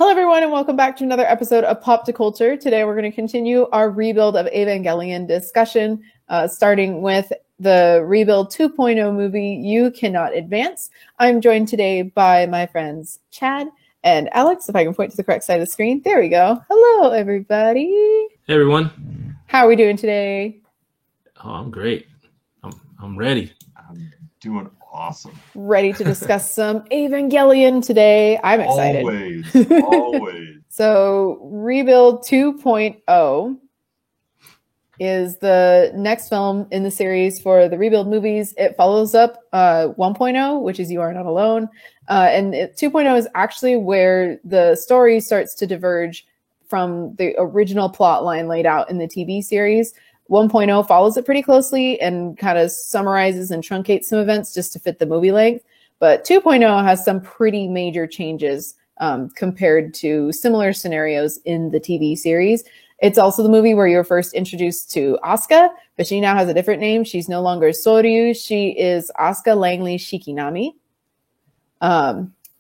Hello, everyone, and welcome back to another episode of Pop to Culture. Today, we're going to continue our Rebuild of Evangelion discussion, starting with the Rebuild 2.0 movie, You Cannot Advance. I'm joined today by my friends Chad and Alex. If I can point to the correct side of the screen. There we go. Hello, everybody. Hey, everyone. How are we doing today? Oh, I'm great. I'm ready. I'm doing awesome. Ready to discuss some Evangelion today. I'm excited. Always. So, Rebuild 2.0 is the next film in the series for the Rebuild movies. It follows up 1.0, which is You Are Not Alone. And 2.0 is actually where the story starts to diverge from the original plot line laid out in the TV series. 1.0 follows it pretty closely and kind of summarizes and truncates some events just to fit the movie length. But 2.0 has some pretty major changes compared to similar scenarios in the TV series. It's also the movie where you're first introduced to Asuka, but she now has a different name. She's no longer Soryu. She is Asuka Langley Shikinami.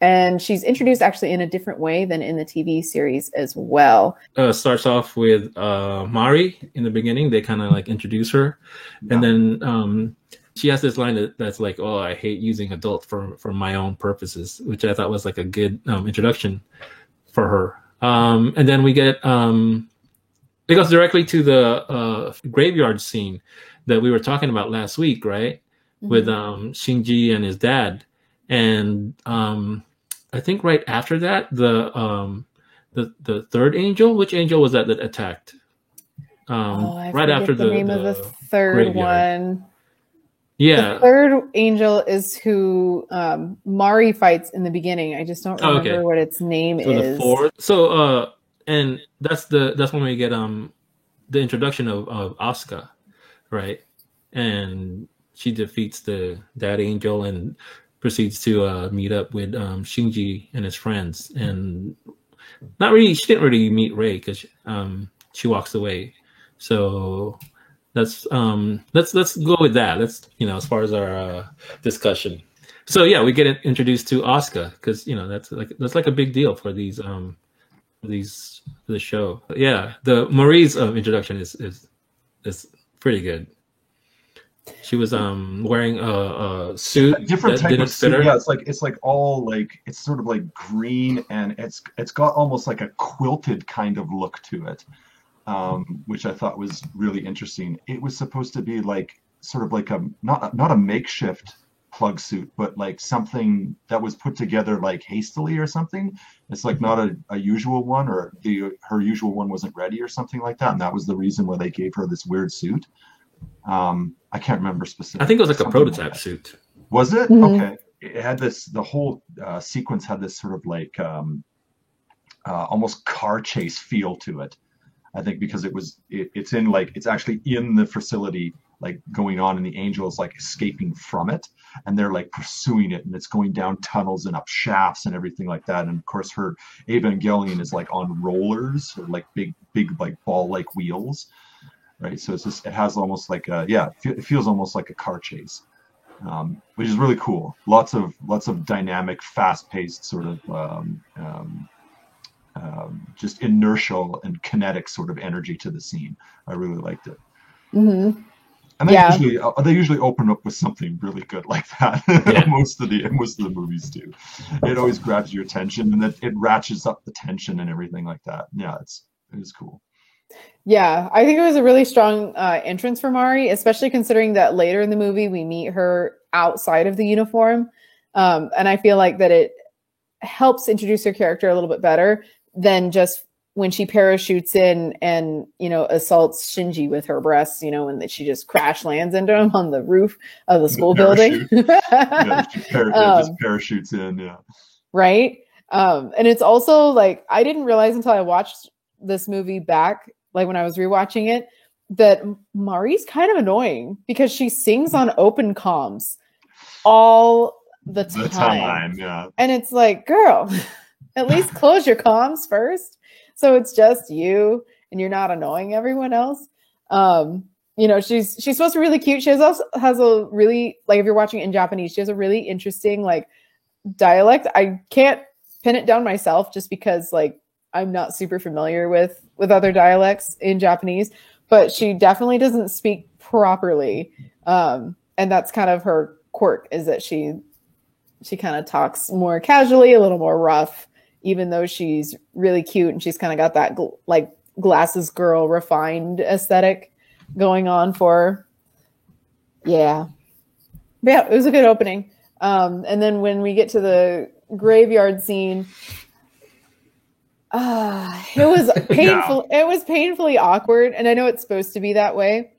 And she's introduced actually in a different way than in the TV series as well. Starts off with Mari in the beginning. They kind of like introduce her. Yeah. And then she has this line that's like, "Oh, I hate using adults for my own purposes," which I thought was like a good introduction for her. And then we get, it goes directly to the graveyard scene that we were talking about last week, right? Mm-hmm. With Shinji and his dad. And I think right after that, the third angel. Which angel was that attacked? Right after the name of the third graveyard one. Yeah, the third angel is who Mari fights in the beginning. I just don't remember what its name is. The fourth. So and that's when we get the introduction of Asuka, right? And she defeats that angel and proceeds to meet up with Shinji and his friends, and she didn't really meet Rei because she walks away. So let's go with that. Let's as far as our discussion. So yeah, we get introduced to Asuka because that's like a big deal for the show. Yeah, the Marie's introduction is pretty good. She was wearing a suit, a different type of suit. Yeah, it's like all like it's sort of like green, and it's got almost like a quilted kind of look to it, which I thought was really interesting. It was supposed to be like sort of like a not a makeshift plug suit, but like something that was put together like hastily or something. It's like not a usual one, or her usual one wasn't ready or something like that, and that was the reason why they gave her this weird suit. I can't remember specifically. I think it was like a prototype suit. Was it? Mm-hmm. Okay. It had the whole sequence had this sort of like almost car chase feel to it. I think because it's actually in the facility, like going on, and the angel is like escaping from it, and they're like pursuing it, and it's going down tunnels and up shafts and everything like that. And of course her Evangelion is like on rollers, or like big like ball like wheels. Right, so it has almost like it feels almost like a car chase, which is really cool. Lots of dynamic, fast-paced sort of just inertial and kinetic sort of energy to the scene. I really liked it. Mm-hmm. And they usually open up with something really good like that. Yeah. most of the movies do. It always grabs your attention, and it ratchets up the tension and everything like that. Yeah, it was cool. Yeah, I think it was a really strong entrance for Mari, especially considering that later in the movie we meet her outside of the uniform. And I feel like that it helps introduce her character a little bit better than just when she parachutes in and, assaults Shinji with her breasts, and that she just crash lands into him on the roof of the school building. Yeah, just parachutes in, yeah. Right? And it's also like, I didn't realize until I watched this movie back, like when I was rewatching it, that Mari's kind of annoying because she sings on open comms all the time. Yeah. And it's like, girl, at least close your comms first. So it's just you and you're not annoying everyone else. She's supposed to be really cute. She has a really, like, if you're watching it in Japanese, she has a really interesting like dialect. I can't pin it down myself just because like I'm not super familiar with other dialects in Japanese, but she definitely doesn't speak properly. And that's kind of her quirk, is that she kind of talks more casually, a little more rough, even though she's really cute and she's kind of got that like glasses girl refined aesthetic going on for her. Yeah. But yeah, it was a good opening. And then when we get to the graveyard scene, it was painful. It was painfully awkward. And I know it's supposed to be that way.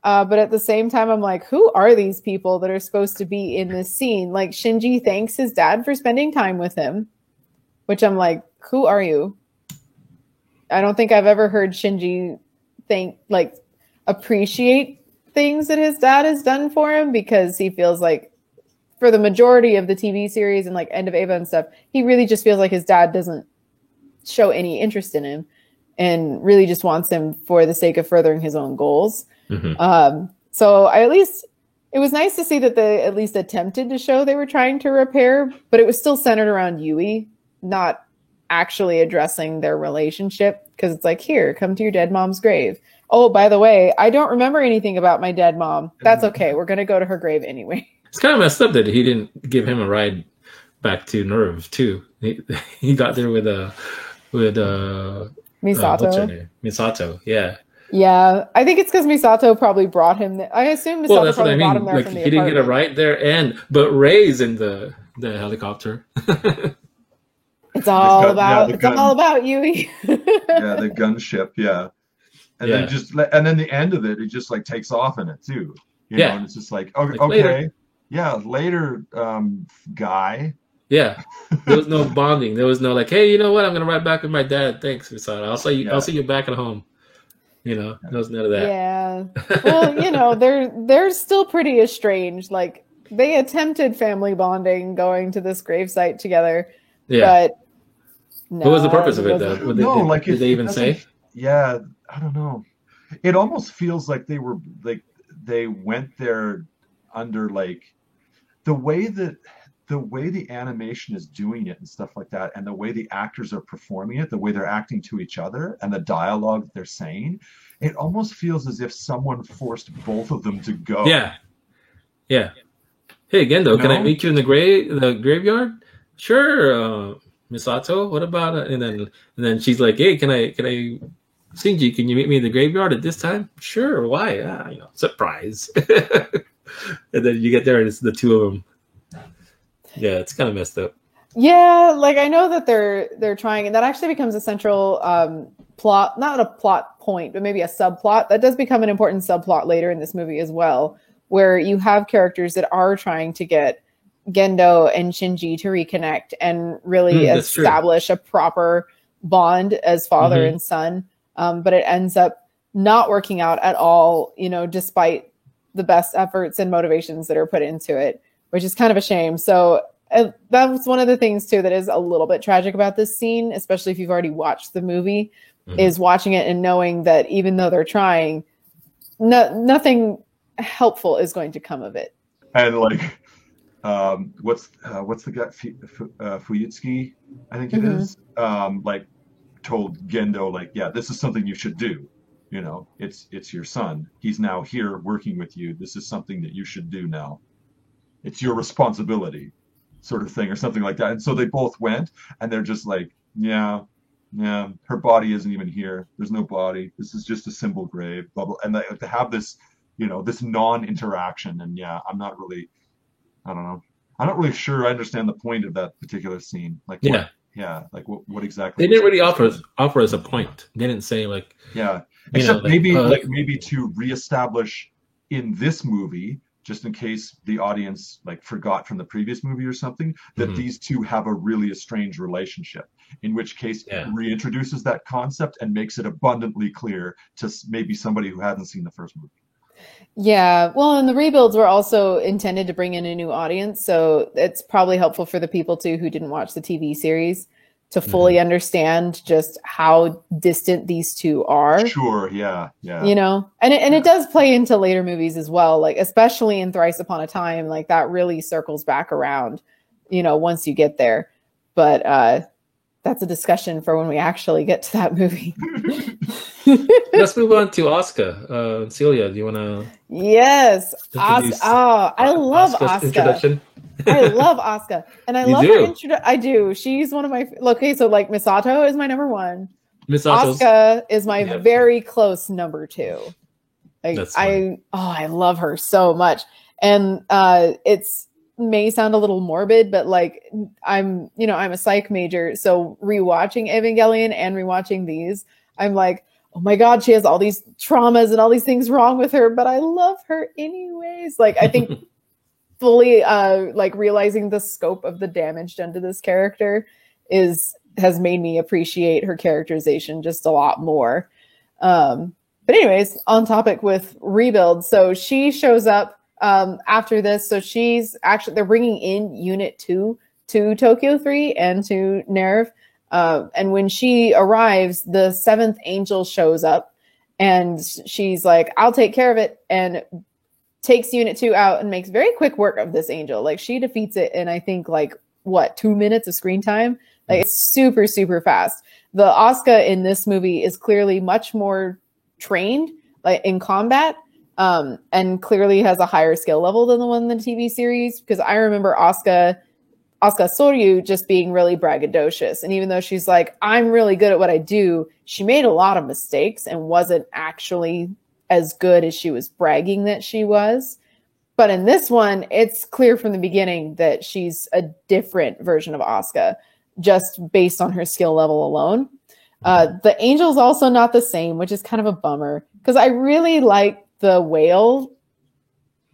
But at the same time, I'm like, who are these people that are supposed to be in this scene? Like, Shinji thanks his dad for spending time with him, which I'm like, who are you? I don't think I've ever heard Shinji appreciate things that his dad has done for him, because he feels like for the majority of the TV series and like End of Eva and stuff, he really just feels like his dad doesn't show any interest in him and really just wants him for the sake of furthering his own goals. Mm-hmm. So it was nice to see that they at least attempted to show they were trying to repair, but it was still centered around Yui, not actually addressing their relationship. Because it's like, here, come to your dead mom's grave. Oh, by the way, I don't remember anything about my dead mom. That's okay. We're going to go to her grave anyway. It's kind of messed up that he didn't give him a ride back to Nerve too. He got there with Misato. What's her name? Misato. Yeah. Yeah, I think it's because Misato probably brought him there. I assume Misato probably brought him there like, from the he didn't get a ride there, but Ray's in the helicopter. It's all about Yui. Yeah, the gunship. Yeah, and then the end of it just like takes off in it too. You know, and it's just like, okay, later. Yeah, later, guy. Yeah, there was no bonding. There was no like, hey, you know what? I'm gonna ride back with my dad. Thanks, Misato. I'll see you back at home. You know, there was none of that. Yeah. Well, you know, they're still pretty estranged. Like, they attempted family bonding going to this gravesite together. Yeah. But no. What was the purpose of it, though? Did they even say? Yeah, I don't know. It almost feels like they were like they went there under like the way the animation is doing it and stuff like that, and the way the actors are performing it, the way they're acting to each other, and the dialogue that they're saying, it almost feels as if someone forced both of them to go. Yeah. Hey, Gendo, can I meet you in the graveyard? Sure, Misato. What about it? And then she's like, hey, can I, Shinji, can you meet me in the graveyard at this time? Sure. Why? Surprise. And then you get there and it's the two of them. Yeah, it's kind of messed up. Yeah, like I know that they're trying, and that actually becomes a central plot, not a plot point, but maybe a subplot. That does become an important subplot later in this movie as well, where you have characters that are trying to get Gendo and Shinji to reconnect and really establish a proper bond as father and son. But it ends up not working out at all, despite the best efforts and motivations that are put into it, which is kind of a shame. So that was one of the things too that is a little bit tragic about this scene, especially if you've already watched the movie, is watching it and knowing that even though they're trying, nothing helpful is going to come of it. And like, what's the guy, Fuyutsuki, I think it is, like told Gendo, like, yeah, this is something you should do. It's your son. He's now here working with you. This is something that you should do now. It's your responsibility, sort of thing, or something like that. And so they both went, and they're just like, yeah, her body isn't even here. There's no body. This is just a symbol grave, blah, blah. And they have this, this non-interaction. And yeah, I'm not really sure I understand the point of that particular scene. Like, like what exactly? They didn't really offer us a point. They didn't say like, except maybe to reestablish in this movie, just in case the audience like forgot from the previous movie or something, that these two have a really estranged relationship, in which case it reintroduces that concept and makes it abundantly clear to maybe somebody who hadn't seen the first movie. Yeah, well, and the rebuilds were also intended to bring in a new audience, so it's probably helpful for the people too who didn't watch the TV series to fully understand just how distant these two are. Sure, yeah. And it does play into later movies as well, like especially in Thrice Upon a Time, like that really circles back around, once you get there. but that's a discussion for when we actually get to that movie. Let's move on to Oscar. Celia, do you want to? Yes, Oscar. Oh, I love Oscar. Introduction. I love Oscar, and I love her introduction. I do. She's one of my okay. So like Misato is my number one. Oscar is my very close number two. Like I love her so much, and it's may sound a little morbid, but like I'm a psych major, so rewatching Evangelion and rewatching these, I'm like, oh my god, she has all these traumas and all these things wrong with her, but I love her anyways. Like I think fully like realizing the scope of the damage done to this character has made me appreciate her characterization just a lot more. But anyways, on topic with Rebuild, so she shows up after this. So they're bringing in Unit 2 to Tokyo 3 and to NERV. And when she arrives, the 7th Angel shows up and she's like, I'll take care of it, and takes Unit 2 out and makes very quick work of this angel. Like she defeats it in, I think, like 2 minutes of screen time. Like it's super, super fast. The Asuka in this movie is clearly much more trained like in combat, and clearly has a higher skill level than the one in the TV series. Because I remember Asuka Soryu just being really braggadocious. And even though she's like, I'm really good at what I do, she made a lot of mistakes and wasn't actually as good as she was bragging that she was. But in this one, it's clear from the beginning that she's a different version of Asuka, just based on her skill level alone. The Angel's also not the same, which is kind of a bummer, because I really like the whale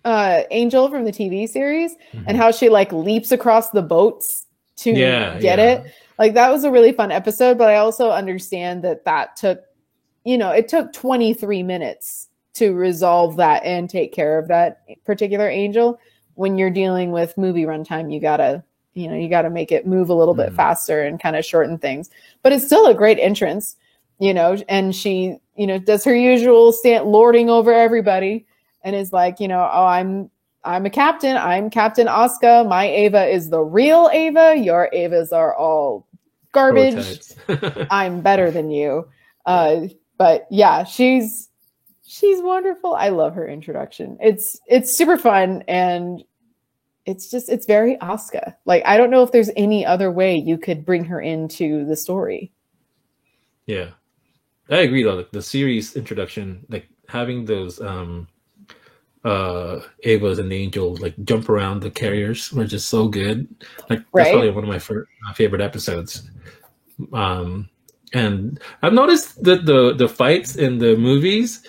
Angel from the TV series and how she like leaps across the boats to get it. Like that was a really fun episode, but I also understand that took, it took 23 minutes to resolve that and take care of that particular angel. When you're dealing with movie runtime, you gotta make it move a little bit faster and kind of shorten things. But it's still a great entrance, and she, does her usual lording over everybody and is like, I'm a captain. I'm Captain Asuka. My Ava is the real Ava. Your Avas are all garbage. I'm better than you. But yeah, she's wonderful. I love her introduction. It's super fun, and it's very Asuka. Like, I don't know if there's any other way you could bring her into the story. Yeah, I agree though. Like the series introduction, like having those Avas and the Angels like jump around the carriers were just so good. Like that's probably one of my favorite episodes. And I've noticed that the fights in the movies,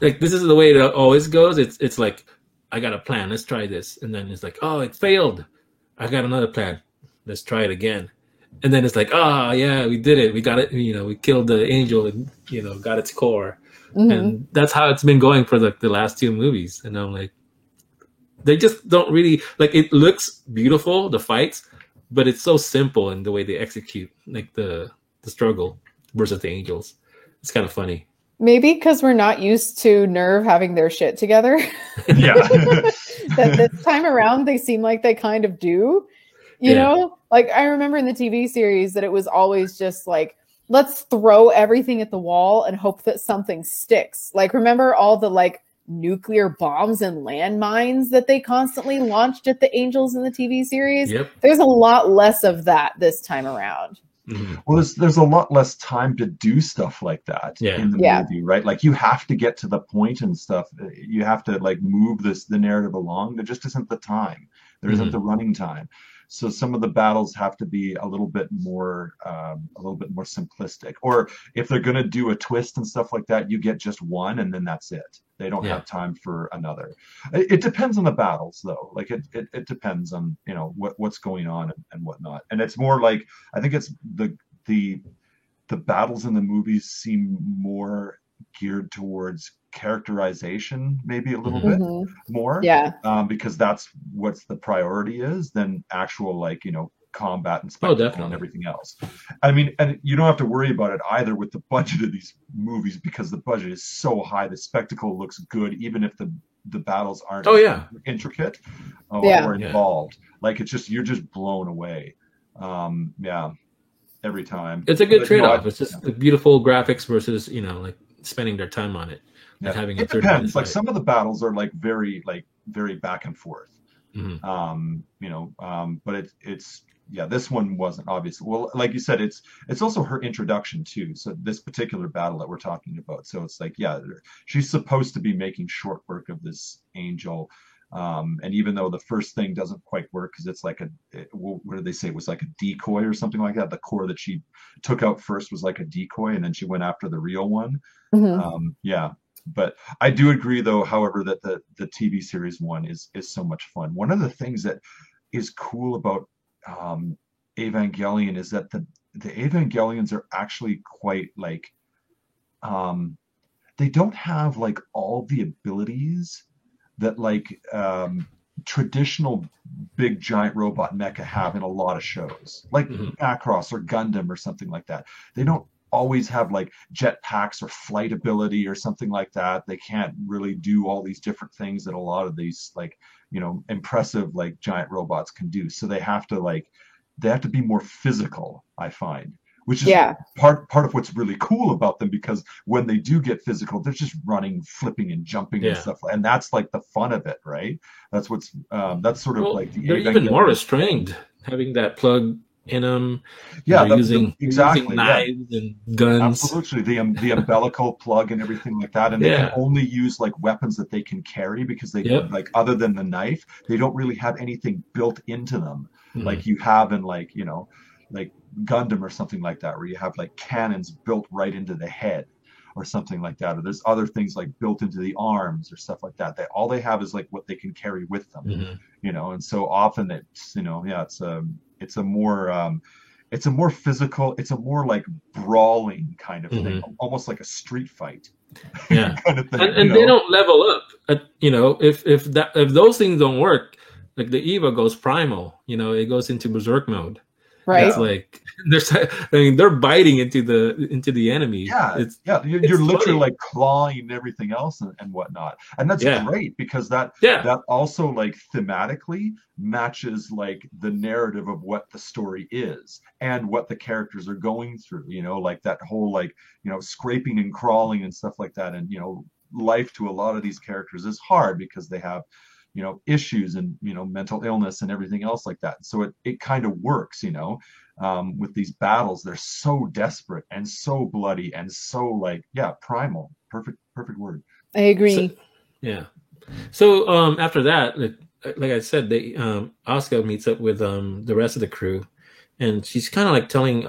like this is the way it always goes. It's like, I got a plan. Let's try this. And then it's like, oh, it failed. I got another plan. Let's try it again. And then it's like, oh, yeah, we did it. We got it. We killed the angel and, got its core. Mm-hmm. And that's how it's been going for the last 2 movies. And I'm like, they just don't really, like, it looks beautiful, the fights, but it's so simple in the way they execute, like the struggle versus the angels. It's kind of funny. Maybe because we're not used to NERV having their shit together. Yeah. That this time around, they seem like they kind of do. You know? Like, I remember in the TV series that it was always just like, let's throw everything at the wall and hope that something sticks. Like, remember all the, like, nuclear bombs and landmines that they constantly launched at the Angels in the TV series? Yep. There's a lot less of that this time around. Mm-hmm. Well, there's a lot less time to do stuff like that in the movie, right? Like you have to get to the point and stuff. You have to like move the narrative along. There just isn't the time. There isn't the running time. So some of the battles have to be a little bit more simplistic. Or if they're going to do a twist and stuff like that, you get just one and then that's it. They don't have time for another. It depends on the battles, though. Like it depends on what's going on and whatnot. And it's more like, I think it's the battles in the movies seem more geared towards characterization, maybe a little bit more. Yeah. Because that's what's the priority is than actual combat and spectacle and everything else. I mean, and you don't have to worry about it either with the budget of these movies because the budget is so high. The spectacle looks good, even if the battles aren't intricate or involved. Like you're just blown away. Yeah, every time. It's a good But, trade-off. It's just the beautiful graphics versus, like spending their time on it and having a it 30-minute depends. Like fight. some of the battles are like very back and forth. Mhm. But it's yeah, this one wasn't obviously. Well, like you said, it's also her introduction too. So this particular battle that we're talking about. So it's like, yeah, she's supposed to be making short work of this angel. And even though the first thing doesn't quite work because it's like what did they say? It was like a decoy or something like that. The core that she took out first was like a decoy, and then she went after the real one. Mhm. Yeah, but I do agree, though, however, that the TV series one is so much fun. One of the things that is cool about Evangelion is that the Evangelions are actually quite like they don't have like all the abilities that like traditional big giant robot mecha have in a lot of shows, like Mhm. Macross or Gundam or something like that. They don't always have like jetpacks or flight ability or something like that. They can't really do all these different things that a lot of these like impressive like giant robots can do. So they have to be more physical, I find, which is Yeah. part of what's really cool about them, because when they do get physical, they're just running, flipping, and jumping and Yeah. stuff, and that's like the fun of it, right? That's sort of Well, like the they're even more Evangelion. restrained having that plug in them. Yeah, Using exactly. Yeah, knives and guns. absolutely. The umbilical plug and everything like that, and they can Yeah. only use like weapons that they can carry, because they Yep. like, other than the knife, they don't really have anything built into them Mhm. like you have in like like Gundam or something like that, where you have like cannons built right into the head or something like that, or there's other things like built into the arms or stuff like that. All they have is like what they can carry with them, Mhm. and so often it's yeah, it's a more it's a more physical, it's a more like brawling kind of thing, Mhm. almost like a street fight Yeah. kind of thing, And they don't level up. If those things don't work, like the Eva goes primal. It goes into berserk mode. Right. It's like they're biting into the enemy. Yeah, It's yeah, you're it's literally funny. like clawing everything else and whatnot, and that's Yeah. great, because that Yeah. also like thematically matches like the narrative of what the story is and what the characters are going through. Like that whole like scraping and crawling and stuff like that, and life to a lot of these characters is hard because they have issues and mental illness and everything else like that. So it kind of works, with these battles. They're so desperate and so bloody and so like, yeah, primal. Perfect word. I agree. Yeah. So after that, like I said, Asuka meets up with the rest of the crew, and she's kind of like telling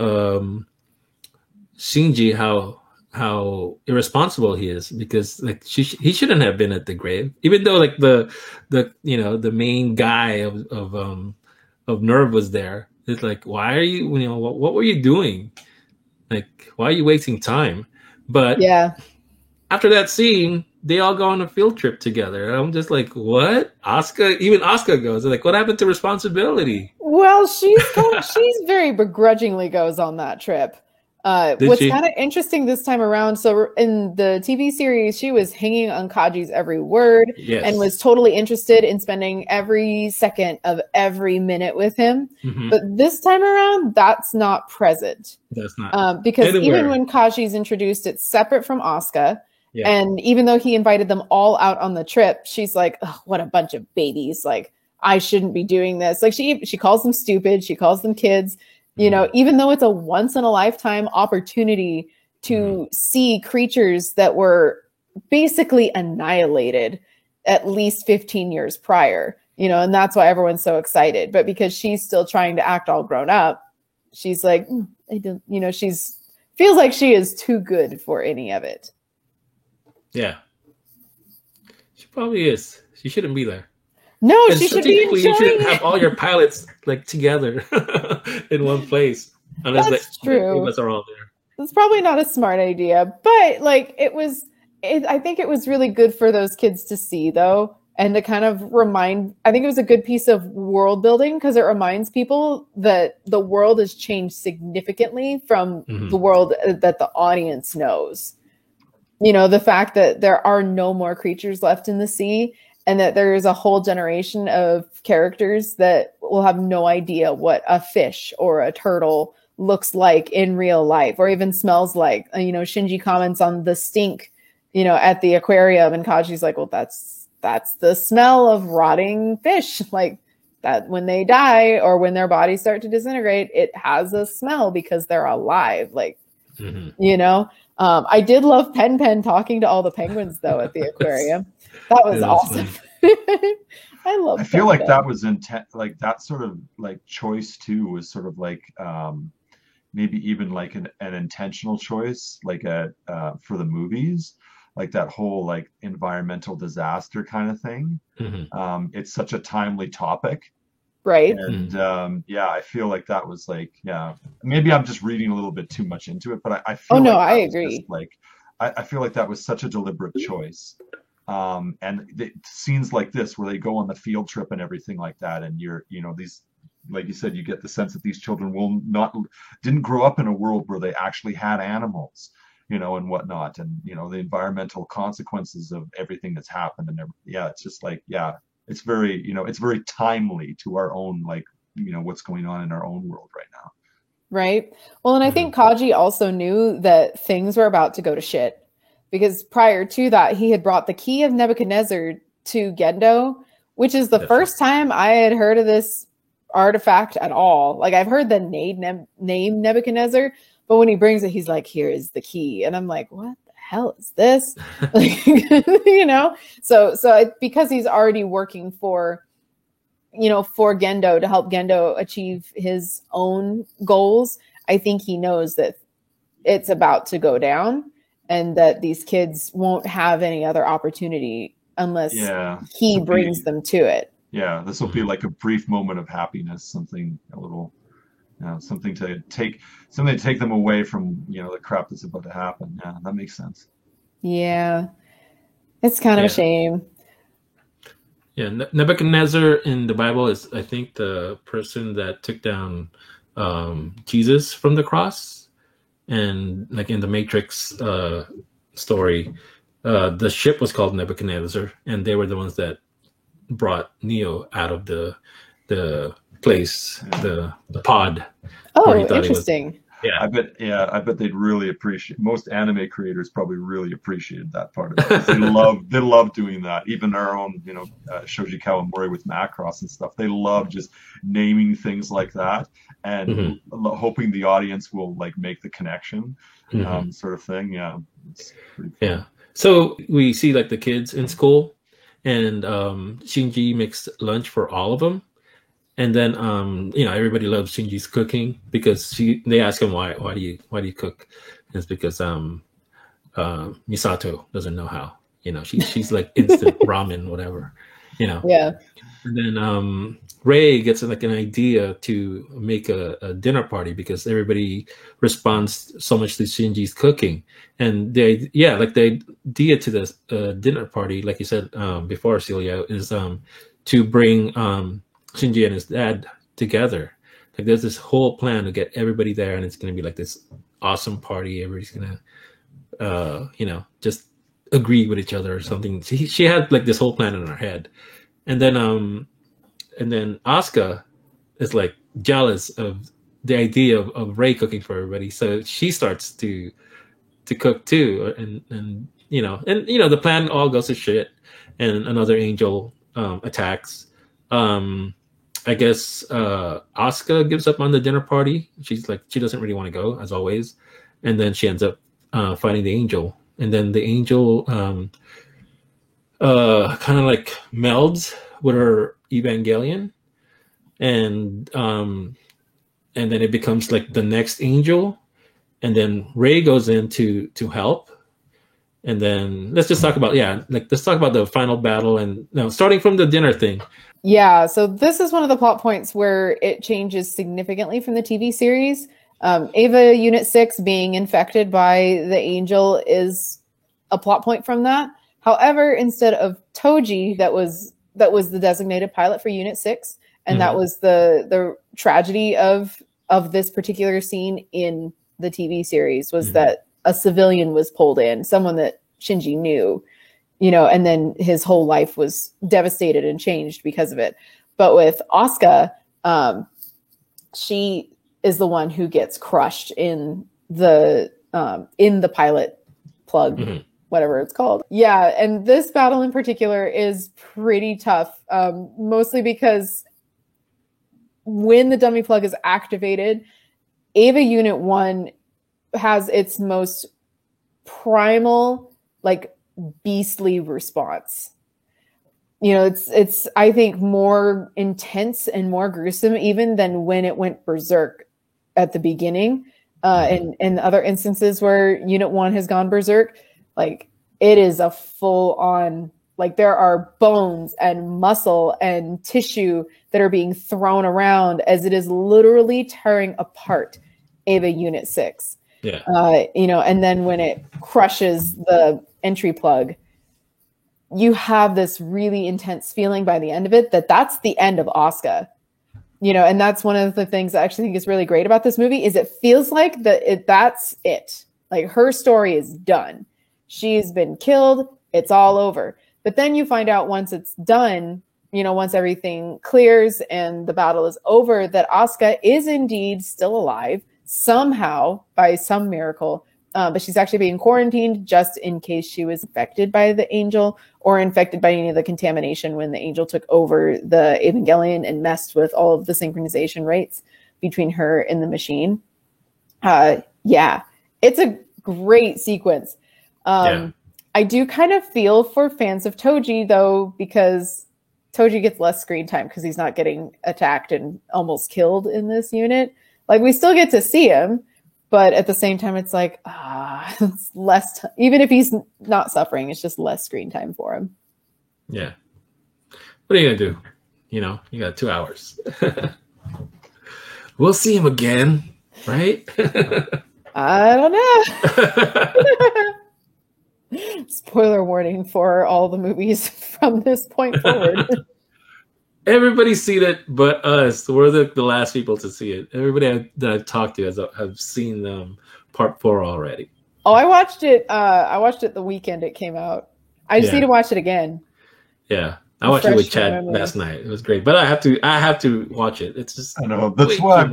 Shinji how irresponsible he is, because like he shouldn't have been at the grave, even though like the main guy of Nerve was there. It's like, why are you what were you doing? Like, why are you wasting time? But Yeah. after that scene, they all go on a field trip together. And I'm just like, what? Even Asuka goes. They're like, what happened to responsibility? Well, she's very begrudgingly goes on that trip. What's kind of interesting this time around, so in the TV series, she was hanging on Kaji's every word. Yes. And was totally interested in spending every second of every minute with him. Mhm. But this time around, that's not present. That's not. Because Anywhere. even when Kaji's introduced, it's separate from Asuka. Yeah. And even though he invited them all out on the trip, she's like, oh, what a bunch of babies. Like, I shouldn't be doing this. Like, she calls them stupid. She calls them kids. Even though it's a once in a lifetime opportunity to see creatures that were basically annihilated at least 15 years prior, and that's why everyone's so excited. But because she's still trying to act all grown up, she's like, I don't, she's feels like she is too good for any of it. Yeah. She probably is. She shouldn't be there. No, she should be enjoying you shouldn't have all your pilots like together in one place. Unless That's true. Us are all there. It's probably not a smart idea, but like I think it was really good for those kids to see, though, and to kind of I think it was a good piece of world building, because it reminds people that the world has changed significantly from the world that the audience knows. The fact that there are no more creatures left in the sea, and that there is a whole generation of characters that will have no idea what a fish or a turtle looks like in real life, or even smells like. Shinji comments on the stink, at the aquarium, and Kaji's like, well, that's the smell of rotting fish. Like that, when they die or when their bodies start to disintegrate, it has a smell because they're alive. Like, I did love Pen talking to all the penguins though at the aquarium. That was awesome. I feel like that was like that sort of like choice too was sort of like maybe even like an intentional choice, like for the movies, like that whole like environmental disaster kind of thing. It's such a timely topic, right? And I feel like that was like, maybe I'm just reading a little bit too much into it, but I feel I agree. Like I feel like that was such a deliberate choice. And scenes like this where they go on the field trip and everything like that, and these, like you said, you get the sense that these children didn't grow up in a world where they actually had animals, and whatnot, and the environmental consequences of everything that's happened, and it's just like, it's very, it's very timely to our own, like, what's going on in our own world right now. Right. Well, and I think Kaji also knew that things were about to go to shit. Because prior to that, he had brought the key of Nebuchadnezzar to Gendo, which is the first time I had heard of this artifact at all. Like, I've heard the name Nebuchadnezzar, but when he brings it, he's like, here is the key. And I'm like, what the hell is this? So because he's already working for Gendo to help Gendo achieve his own goals, I think he knows that it's about to go down. And that these kids won't have any other opportunity unless he brings them to it. Yeah, this will be like a brief moment of happiness, something a little, something to take them away from the crap that's about to happen. Yeah, that makes sense. Yeah, it's kind of a shame. Yeah, Nebuchadnezzar in the Bible is, I think, the person that took down Jesus from the cross. And like in the Matrix story, the ship was called Nebuchadnezzar, and they were the ones that brought Neo out of the place, the pod. Oh, interesting. I bet they'd really appreciate. Most anime creators probably really appreciated that part of it. They love doing that. Even our own, Shoji Kawamori with Macross and stuff. They love just naming things like that and hoping the audience will like make the connection, sort of thing. Yeah, it's pretty cool. Yeah. So we see like the kids in school, and Shinji makes lunch for all of them. And then, everybody loves Shinji's cooking because they ask him why do you cook? And it's because Misato doesn't know how. She's like instant ramen, whatever. Yeah. And then Ray gets like an idea to make a dinner party because everybody responds so much to Shinji's cooking. And the idea to this dinner party, like you said before, Celia, is to bring Shinji and his dad together. Like there's this whole plan to get everybody there, and it's going to be like this awesome party. Everybody's going to, just agree with each other or something. She had like this whole plan in her head, and then Asuka is like jealous of the idea of Ray cooking for everybody, so she starts to cook too, and the plan all goes to shit, and another angel attacks. I guess Asuka gives up on the dinner party. She's like, she doesn't really want to go, as always. And then she ends up fighting the angel. And then the angel kind of like melds with her Evangelion. And then it becomes like the next angel. And then Ray goes in to help. And then let's talk about the final battle, and starting from the dinner thing. Yeah, so this is one of the plot points where it changes significantly from the TV series. Eva Unit 6 being infected by the angel is a plot point from that. However, instead of Toji, that was the designated pilot for Unit 6, and that was the tragedy of this particular scene in the TV series was that a civilian was pulled in, someone that Shinji knew, and then his whole life was devastated and changed because of it. But with Asuka, She is the one who gets crushed in the pilot plug, Mhm. whatever it's called. Yeah, and this battle in particular is pretty tough, mostly because when the dummy plug is activated, Ava Unit 1 has its most primal, like, beastly response. You know, it's I think more intense and more gruesome even than when it went berserk at the beginning. And other instances where Unit 1 has gone berserk, like, it is a full on, like, there are bones and muscle and tissue that are being thrown around as it is literally tearing apart Ava Unit 6. Yeah. You know, and then when it crushes the entry plug, you have this really intense feeling by the end of it that that's the end of Asuka. You know, and that's one of the things I actually think is really great about this movie is it feels like that's it. Like, her story is done. She's been killed. It's all over. But then you find out once it's done, you know, once everything clears and the battle is over, that Asuka is indeed still alive somehow by some miracle. But she's actually being quarantined just in case she was infected by the Angel or infected by any of the contamination when the Angel took over the Evangelion and messed with all of the synchronization rates between her and the machine. Yeah, it's a great sequence. I do kind of feel for fans of Toji, though, because Toji gets less screen time because he's not getting attacked and almost killed in this unit. Like, we still get to see him, but at the same time, it's like, it's less, even if he's not suffering, it's just less screen time for him. Yeah. What are you going to do? You know, you got 2 hours. We'll see him again, right? I don't know. Spoiler warning for all the movies from this point forward. Everybody's seen it but us. We're the last people to see it. Everybody that I've talked to have seen part 4 already. Oh, I watched it. I watched it the weekend it came out. I just need to watch it again. Yeah, I watched it with Chad last night. It was great, but I have to watch it. It's just, I know, that's why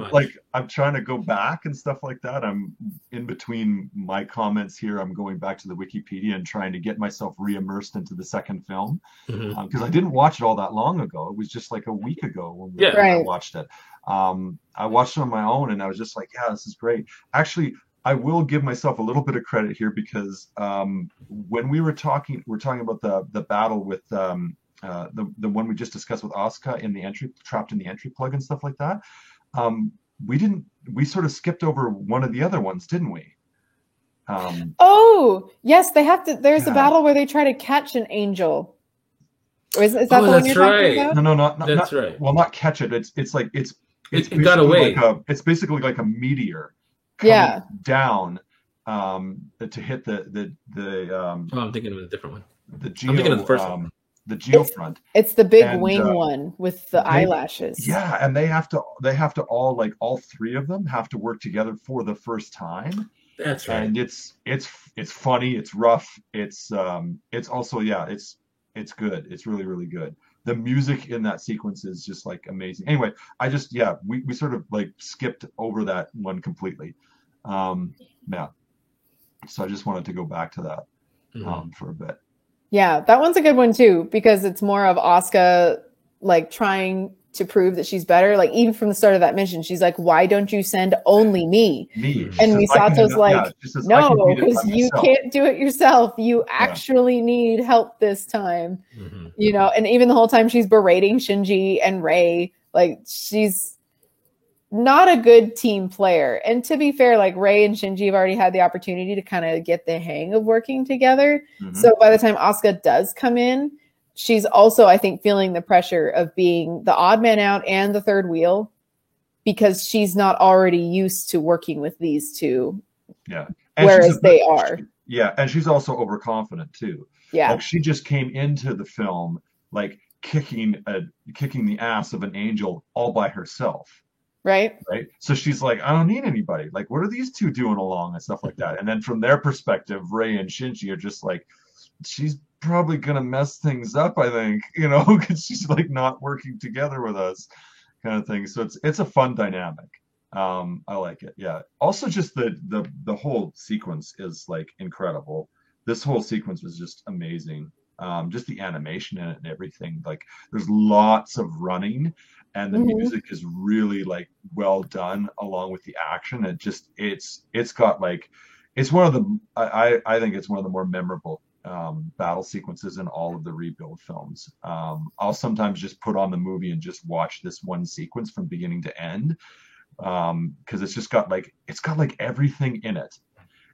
I'm trying to go back and stuff like that. I'm in between my comments here. I'm going back to the Wikipedia and trying to get myself re-immersed into the second film because I didn't watch it all that long ago. It was just like a week ago when I watched it. I watched it on my own and I was just like, yeah, this is great. Actually, I will give myself a little bit of credit here because when we're talking about the battle with the one we just discussed with Asuka in the entry, trapped in the entry plug and stuff like that. We sort of skipped over one of the other ones, didn't we? Oh, yes, they have to. There's a battle where they try to catch an angel. Is that the one you're talking about? No, not that's right. Well, not catch it. It got away. It's basically like a meteor coming down to hit the I'm thinking of a different one. I'm thinking of the first one. The Geofront. It's the big wing one with the eyelashes. Yeah, and they have to all, like, all three of them have to work together for the first time. That's right. And it's funny, it's rough, it's also it's good. It's really, really good. The music in that sequence is just, like, amazing. Anyway, we sort of, like, skipped over that one completely. Yeah. So I just wanted to go back to that for a bit. Yeah, that one's a good one too, because it's more of Asuka, like, trying to prove that she's better. Like, even from the start of that mission, she's like, why don't you send only me? And Misato's like, no, because you can't do it yourself. You actually need help this time. You know, and even the whole time she's berating Shinji and Rei, like, she's not a good team player. And to be fair, like, Rei and Shinji have already had the opportunity to kind of get the hang of working together. So by the time Asuka does come in, she's also, I think, feeling the pressure of being the odd man out and the third wheel because she's not already used to working with these two. Yeah. Whereas they are. And she's also overconfident too. Yeah. Like, she just came into the film, like, kicking the ass of an angel all by herself. Right. So she's like, I don't need anybody. Like, what are these two doing along and stuff like that? And then from their perspective, Rei and Shinji are just like, she's probably going to mess things up, I think, you know, because she's, like, not working together with us. kind of thing. So it's a fun dynamic. I like it. Yeah. Also, just the whole sequence is like incredible. This whole sequence was just amazing. Just the animation in it and everything. Like, there's lots of running, and the Mhm. music is really like well done along with the action. It's got like, it's one of the I think it's one of the more memorable battle sequences in all of the Rebuild films. I'll sometimes just put on the movie and just watch this one sequence from beginning to end, because it's got like everything in it.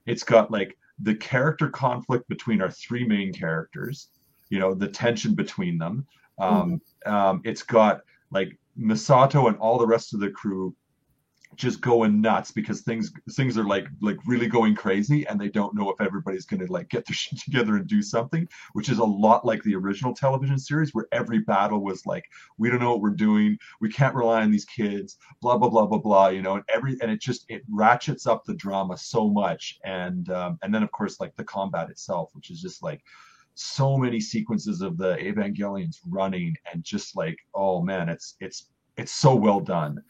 It's got like the character conflict between our three main characters, the tension between them. Mhm. It's got like Misato and all the rest of the crew just going nuts because things are like really going crazy, and they don't know if everybody's going to like get their shit together and do something, which is a lot like the original television series, where every battle was like, we don't know what we're doing, we can't rely on these kids, blah blah blah blah blah, and it ratchets up the drama so much. And then of course like the combat itself, which is just like so many sequences of the Evangelions running, and just like, oh man, it's so well done.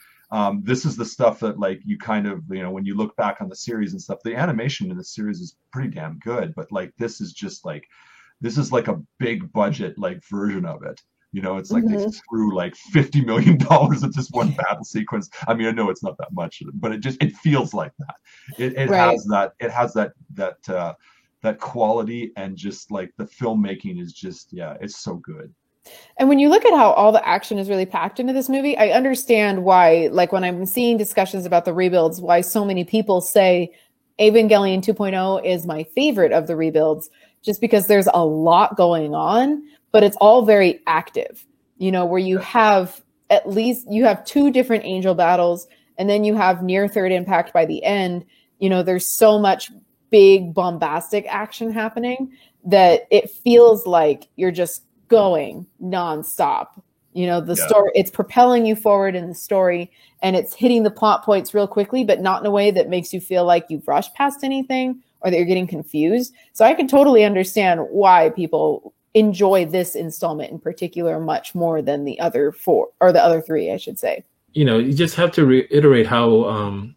This is the stuff that like you kind of, when you look back on the series and stuff, the animation in the series is pretty damn good, but like this is like a big budget like version of it. It's like they Mhm. threw like $50 million at this one battle sequence. I mean, I know it's not that much, but it feels like that. It Right. has that quality, and just like the filmmaking is just, yeah, it's so good. And when you look at how all the action is really packed into this movie, I understand why, like when I'm seeing discussions about the rebuilds, why so many people say Evangelion 2.0 is my favorite of the rebuilds, just because there's a lot going on, but it's all very active, where you have at least you have two different angel battles, and then you have near third impact by the end. There's so much big bombastic action happening that it feels like you're just going nonstop. The Yeah. story, it's propelling you forward in the story, and it's hitting the plot points real quickly, but not in a way that makes you feel like you've rushed past anything or that you're getting confused. So I can totally understand why people enjoy this installment in particular much more than the other four, or the other three, I should say. You just have to reiterate how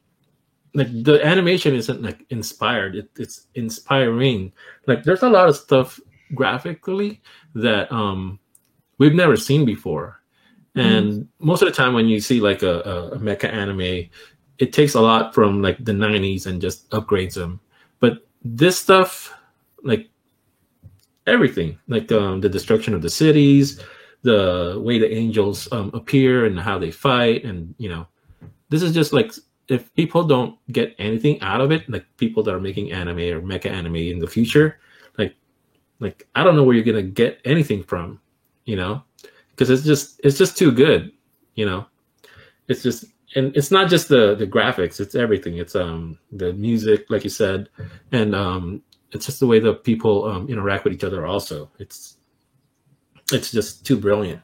like the animation isn't like inspired, it's inspiring. Like there's a lot of stuff graphically that we've never seen before, and most of the time when you see like a mecha anime, it takes a lot from like the 90s and just upgrades them. But this stuff, like everything, like the destruction of the cities, the way the angels appear and how they fight, and this is just like, if people don't get anything out of it, like people that are making anime or mecha anime in the future, like I don't know where you're gonna get anything from, because it's just too good, you know. It's just, and it's not just the graphics, it's everything. It's the music, like you said, and it's just the way the people interact with each other. Also, it's just too brilliant.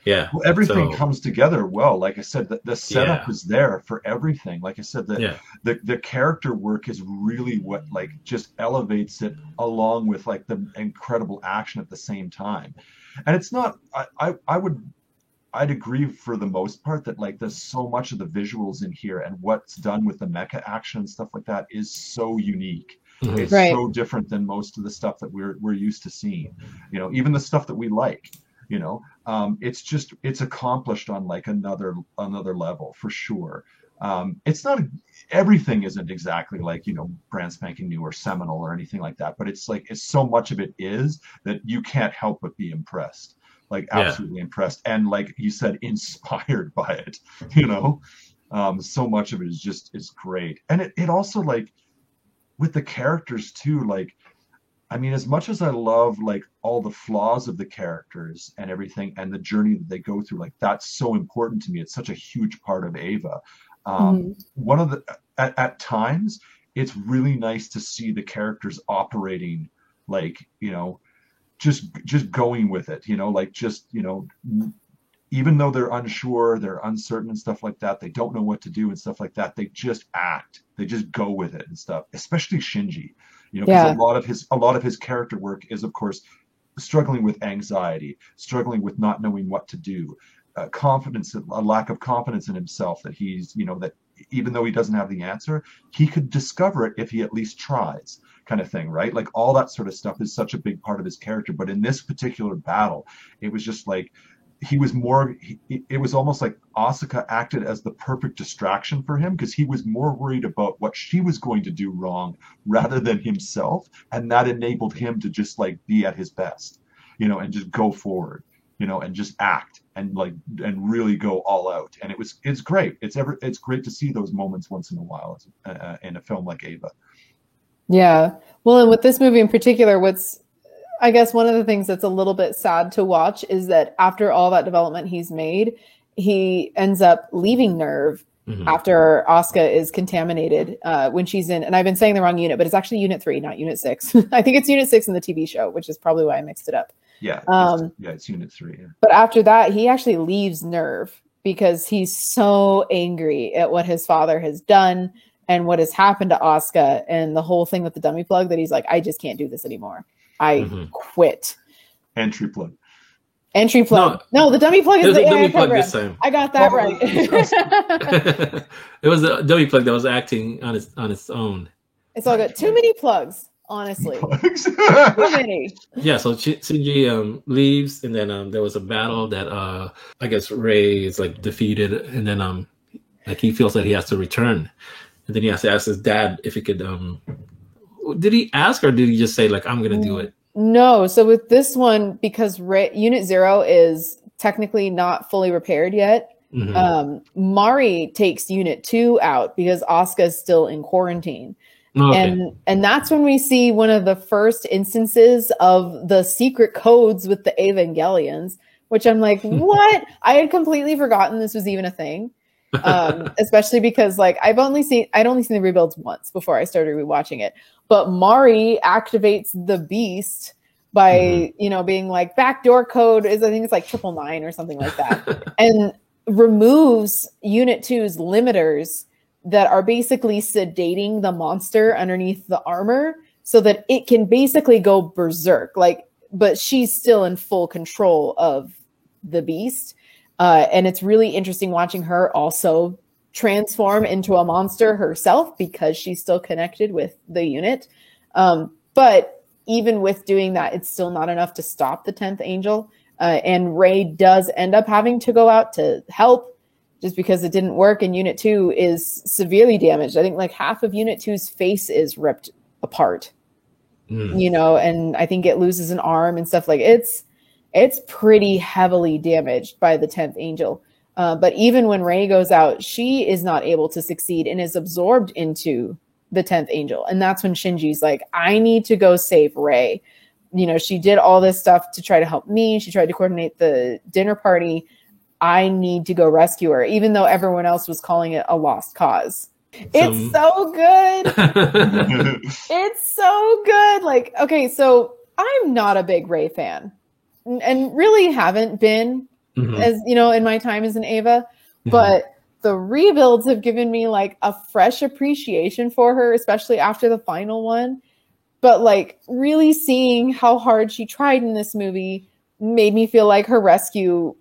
Yeah. Well, everything So comes together well. Like I said, the setup yeah, is there for everything. Like I said, yeah, the character work is really what like just elevates it, along with like the incredible action at the same time. And it's not, I'd agree for the most part that like there's so much of the visuals in here, and what's done with the mecha action and stuff like that is so unique. mhm, It's Right. so different than most of the stuff that we're used to seeing. Even the stuff that we like. It's accomplished on like another level for sure. It's not Everything isn't exactly like brand spanking new or seminal or anything like that, but it's so much of it is that you can't help but be impressed, like yeah, absolutely impressed, and like you said, inspired by it. So much of it is great, and it also like with the characters too, like I mean, as much as I love like all the flaws of the characters and everything and the journey that they go through, like that's so important to me. It's such a huge part of Ava. Mhm. One of the at times, it's really nice to see the characters operating like, just going with it, like just, even though they're unsure, they're uncertain and stuff like that, they don't know what to do and stuff like that. They just act. They just go with it and stuff. Especially Shinji, because Yeah. a lot of his character work is, of course, struggling with anxiety, struggling with not knowing what to do. confidence, a lack of confidence in himself, that he's, that even though he doesn't have the answer, he could discover it if he at least tries, kind of thing, right? Like all that sort of stuff is such a big part of his character. But in this particular battle, it was just like he was more, it was almost like Asuka acted as the perfect distraction for him, because he was more worried about what she was going to do wrong rather than himself. And that enabled him to just like be at his best, and just go forward, and just act and really go all out. And it's great. It's great to see those moments once in a while in a film like Ava. Yeah. Well, and with this movie in particular, I guess one of the things that's a little bit sad to watch is that after all that development he's made, he ends up leaving NERV after Asuka is contaminated when she's in, and I've been saying the wrong unit, but it's actually Unit 3, not Unit 6. I think it's Unit 6 in the TV show, which is probably why I mixed it up. Yeah, it's Unit 3. Yeah. But after that, he actually leaves NERV because he's so angry at what his father has done and what has happened to Asuka and the whole thing with the dummy plug, that he's like, I just can't do this anymore. I quit. Entry plug. No, the dummy plug is the dummy AI plug program. this time. I got that right. It was the dummy plug that was acting on its own. It's all good. Too many plugs, honestly. Too many. Yeah, so Shinji leaves, and then there was a battle that I guess Rei is like defeated, and then like he feels that he has to return, and then he has to ask his dad if he could. Did he ask, or did he just say like, I'm gonna do it? No. So with this one, because Unit 0 is technically not fully repaired yet, Mari takes Unit 2 out because Asuka's still in quarantine. Okay. And that's when we see one of the first instances of the secret codes with the Evangelions, which I'm like, what? I had completely forgotten this was even a thing. Especially because like I'd only seen the rebuilds once before I started rewatching it. But Mari activates the beast by, being like, backdoor code is, I think it's like 999 or something like that. And removes Unit 2's limiters that are basically sedating the monster underneath the armor so that it can basically go berserk. But she's still in full control of the beast. And it's really interesting watching her also transform into a monster herself because she's still connected with the unit. But even with doing that, it's still not enough to stop the 10th Angel. And Rei does end up having to go out to help just because it didn't work. And Unit 2 is severely damaged. I think like half of Unit 2's face is ripped apart, and I think it loses an arm and stuff. Like it's pretty heavily damaged by the 10th Angel. But even when Rei goes out, she is not able to succeed and is absorbed into the 10th Angel. And that's when Shinji's like, I need to go save Rei. She did all this stuff to try to help me. She tried to coordinate the dinner party. I need to go rescue her, even though everyone else was calling it a lost cause. It's so good. It's so good. Like, okay, so I'm not a big Rei fan. And really haven't been as in my time as an Ava, but the rebuilds have given me like a fresh appreciation for her, especially after the final one. But like really seeing how hard she tried in this movie made me feel like her rescue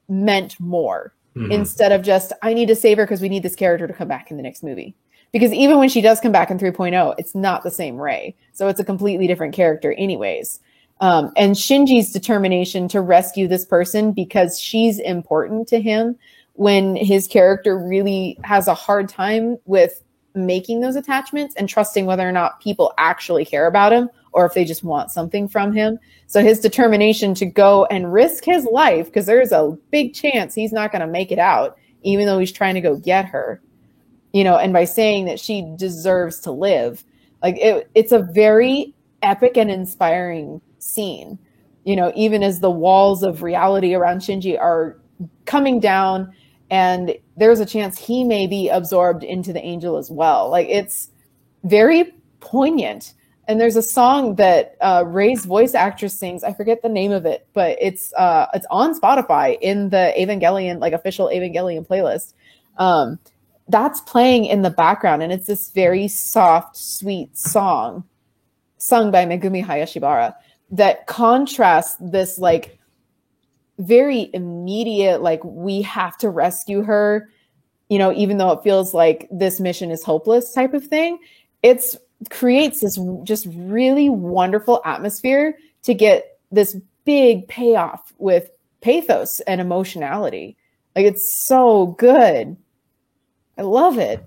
meant more instead of just, I need to save her because we need this character to come back in the next movie. Because even when she does come back in 3.0, it's not the same Rei. So it's a completely different character anyways. And Shinji's determination to rescue this person because she's important to him when his character really has a hard time with making those attachments and trusting whether or not people actually care about him or if they just want something from him. So his determination to go and risk his life, because there's a big chance he's not going to make it out, even though he's trying to go get her, and by saying that she deserves to live, like it's a very epic and inspiring scene, even as the walls of reality around Shinji are coming down and there's a chance he may be absorbed into the angel as well. Like it's very poignant. And there's a song that Rei's voice actress sings. I forget the name of it, but it's on Spotify in the Evangelion, like official Evangelion playlist. That's playing in the background, and it's this very soft, sweet song sung by Megumi Hayashibara that contrasts this like very immediate, like we have to rescue her, you know, even though it feels like this mission is hopeless type of thing. It's creates this just really wonderful atmosphere to get this big payoff with pathos and emotionality. Like it's so good. I love it.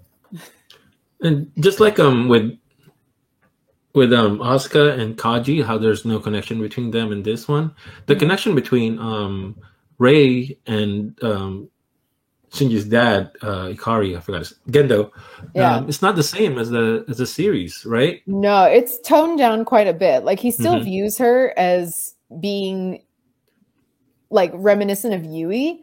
And just like with Asuka and Kaji, how there's no connection between them in this one, the connection between Rei and Shinji's dad, Ikari, I forgot Gendo. It's not the same as the series, right? No, it's toned down quite a bit. Like he still views her as being like reminiscent of Yui,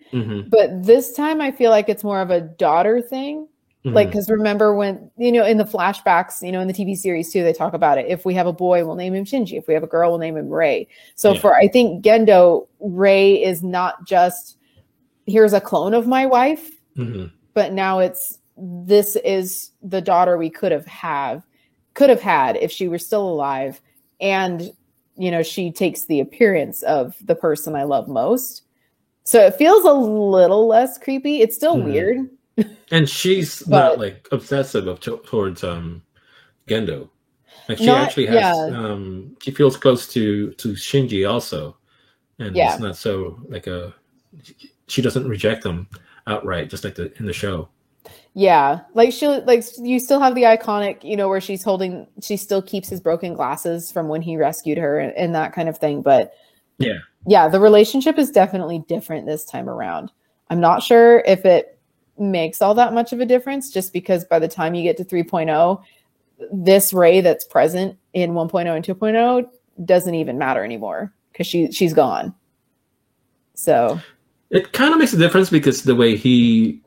but this time I feel like it's more of a daughter thing. Like, because remember when, you know, in the flashbacks, you know, in the TV series too, they talk about it. If we have a boy, we'll name him Shinji. If we have a girl, we'll name him Rei. So for, I think Gendo, Rei is not just, here's a clone of my wife, but now this is the daughter we could have had if she were still alive. And, you know, she takes the appearance of the person I love most. So it feels a little less creepy. It's still weird. And she's not like obsessive towards Gendo. Like she actually has she feels close to Shinji also. And it's not so like she doesn't reject him outright, just like in the show. Yeah. Like you still have the iconic, you know, where she still keeps his broken glasses from when he rescued her and that kind of thing. But yeah, the relationship is definitely different this time around. I'm not sure if it makes all that much of a difference, just because by the time you get to 3.0, this Rei that's present in 1.0 and 2.0 doesn't even matter anymore because she's gone. So it kind of makes a difference because the way he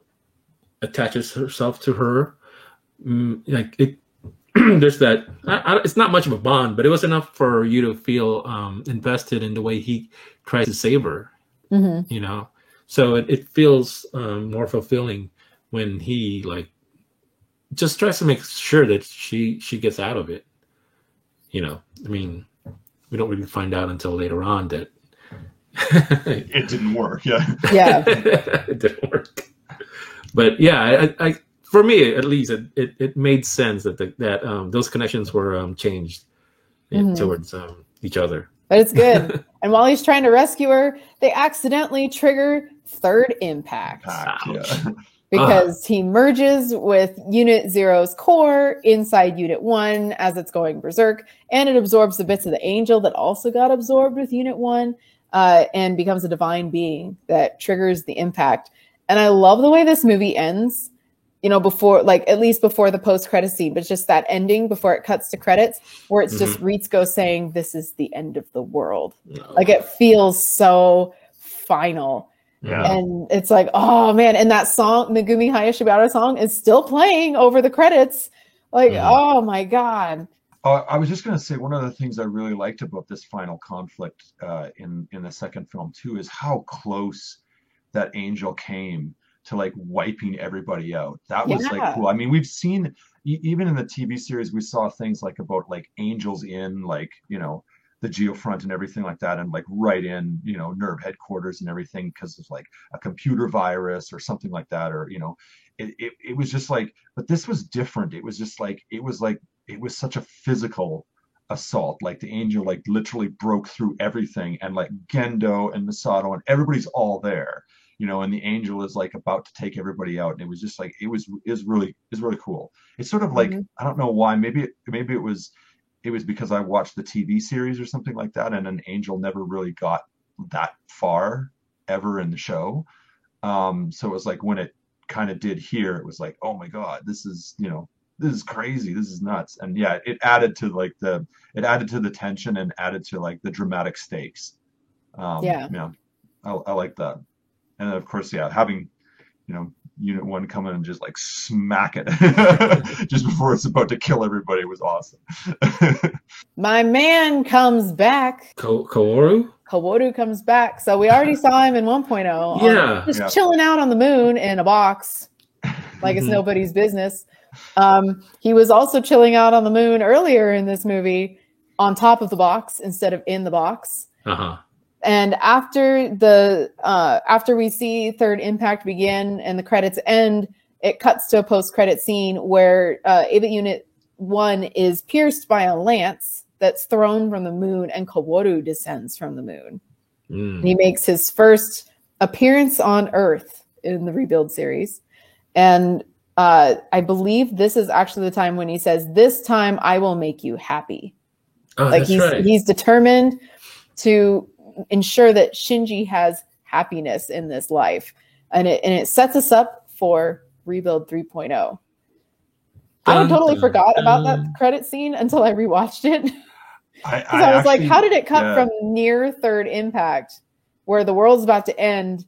attaches herself to her, like it, there's that. It's not much of a bond, but it was enough for you to feel invested in the way he tries to save her. You know. So it feels more fulfilling when he like just tries to make sure that she gets out of it. You know, I mean, we don't really find out until later on that it didn't work. Yeah, it didn't work. But yeah, I for me at least, it made sense that those connections were changed towards each other. But it's good. And while he's trying to rescue her, they accidentally trigger third impact. Because he merges with Unit Zero's core inside Unit 1 as it's going berserk, and it absorbs the bits of the angel that also got absorbed with Unit 1 and becomes a divine being that triggers the impact. And I love the way this movie ends. You know, before, like, at least before the post-credit scene, but just that ending before it cuts to credits, where it's just Ritsuko saying, "This is the end of the world." Like, it feels so final. And it's like, oh man, and that song, Megumi Hayashibara song, is still playing over the credits. Like, oh my god. I was just going to say, one of the things I really liked about this final conflict in the second film too is how close that angel came to like wiping everybody out. That was like cool. I mean, we've seen even in the TV series, we saw things like about like angels in like, you know, the Geofront and everything like that, and like right in, you know, NERV headquarters and everything because of like a computer virus or something like that, or you know, it was just like, but this was different. It was just like it was such a physical assault. Like the angel like literally broke through everything, and like Gendo and Misato and everybody's all there. You know, and the angel is like about to take everybody out, and it was just like it was really cool. It's sort of like I don't know why. Maybe it was because I watched the TV series or something like that, and an angel never really got that far ever in the show. So it was like when it kind of did here, it was like, oh my god, this is crazy, this is nuts, and yeah, it added to the tension and added to like the dramatic stakes. I like that. And then, of course, having, you know, Unit 1 come in and just like smack it just before it's about to kill everybody was awesome. My man comes back. Kaworu comes back. So we already saw him in 1.0. Just chilling out on the moon in a box like it's nobody's business. He was also chilling out on the moon earlier in this movie on top of the box instead of in the box. And after we see Third Impact begin and the credits end, it cuts to a post-credit scene where Ava Unit 1 is pierced by a lance that's thrown from the moon, and Kaworu descends from the moon. And he makes his first appearance on Earth in the Rebuild series. And I believe this is actually the time when he says, "This time I will make you happy." Oh, like that's he's determined to ensure that Shinji has happiness in this life. And it sets us up for Rebuild 3.0. I totally forgot about that credit scene until I rewatched it. Because I was like, how did it cut from near Third Impact, where the world's about to end,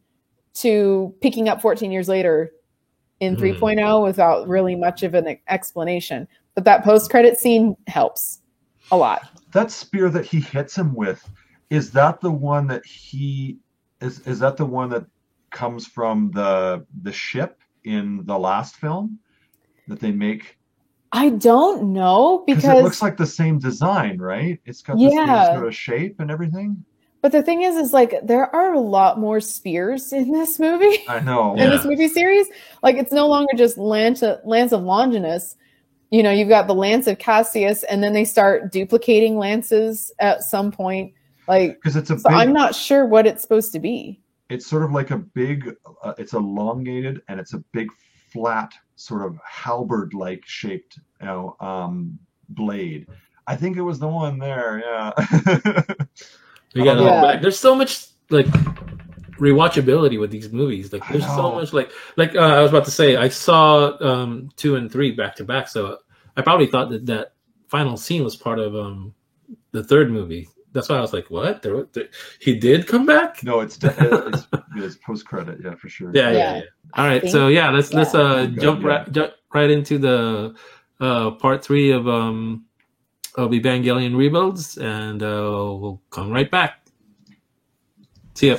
to picking up 14 years later in 3.0 without really much of an explanation? But that post-credit scene helps a lot. That spear that he hits him with, is that the one that is that the one that comes from the ship in the last film that they make? I don't know, because it looks like the same design, right? It's got the same sort of shape and everything. But the thing is like there are a lot more spears in this movie. I know. In this movie series. Like it's no longer just Lance of Longinus. You know, you've got the Lance of Cassius, and then they start duplicating lances at some point. Like, because it's I'm not sure what it's supposed to be. It's sort of like a big, it's elongated, and it's a big flat sort of halberd-like shaped, blade. I think it was the one there. Yeah. You gotta look back. There's so much like rewatchability with these movies. Like there's so much like I was about to say, I saw 2 and 3 back to back, so I probably thought that final scene was part of the third movie. That's why I was like, what? He did come back? No, it's post credit, yeah, for sure. Yeah. All right, so let's jump right into the part 3 of Evangelion Rebuilds, and we'll come right back. See ya.